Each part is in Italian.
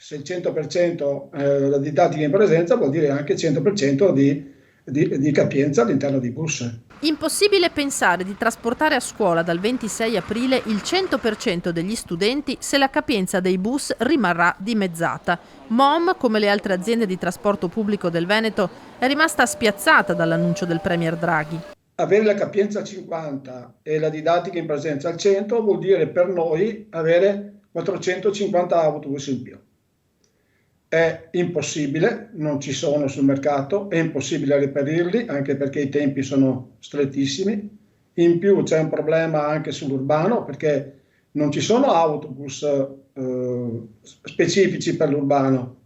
Se il 100% la didattica in presenza vuol dire anche 100% di capienza all'interno di bus. Impossibile pensare di trasportare a scuola dal 26 aprile il 100% degli studenti se la capienza dei bus rimarrà dimezzata. MOM, come le altre aziende di trasporto pubblico del Veneto, è rimasta spiazzata dall'annuncio del Premier Draghi. Avere la capienza al 50 e la didattica in presenza al 100 vuol dire per noi avere 450 autobus in più. È impossibile, non ci sono sul mercato, è impossibile reperirli anche perché i tempi sono strettissimi. In più c'è un problema anche sull'urbano perché non ci sono autobus specifici per l'urbano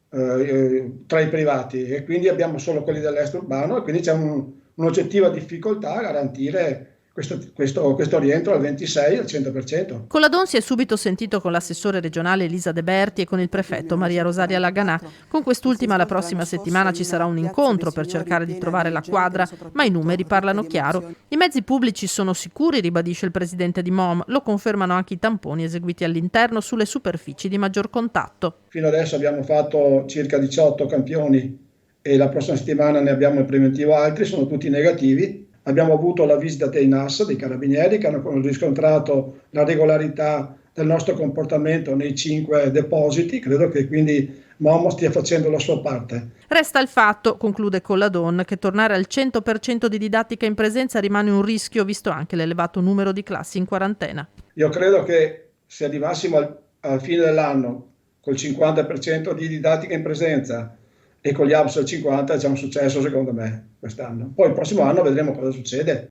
tra i privati e quindi abbiamo solo quelli dell'est urbano e quindi c'è un'oggettiva difficoltà a garantire questo rientro al 26 al 100%. Colladon si è subito sentito con l'assessore regionale Elisa De Berti e con il prefetto Maria Rosaria Laganà. Con quest'ultima la prossima settimana ci sarà un incontro per cercare di trovare la quadra, ma i numeri parlano chiaro. I mezzi pubblici sono sicuri, ribadisce il presidente di MOM, lo confermano anche i tamponi eseguiti all'interno sulle superfici di maggior contatto. Fino adesso abbiamo fatto circa 18 campioni e la prossima settimana ne abbiamo in preventivo altri, sono tutti negativi. Abbiamo avuto la visita dei NAS, dei carabinieri, che hanno riscontrato la regolarità del nostro comportamento nei 5 depositi. Credo che quindi MOM stia facendo la sua parte. Resta il fatto, conclude Colladon, che tornare al 100% di didattica in presenza rimane un rischio, visto anche l'elevato numero di classi in quarantena. Io credo che se arrivassimo al fine dell'anno col 50% di didattica in presenza e con gli ABS al 50% è già un successo secondo me quest'anno. Poi il prossimo anno vedremo cosa succede.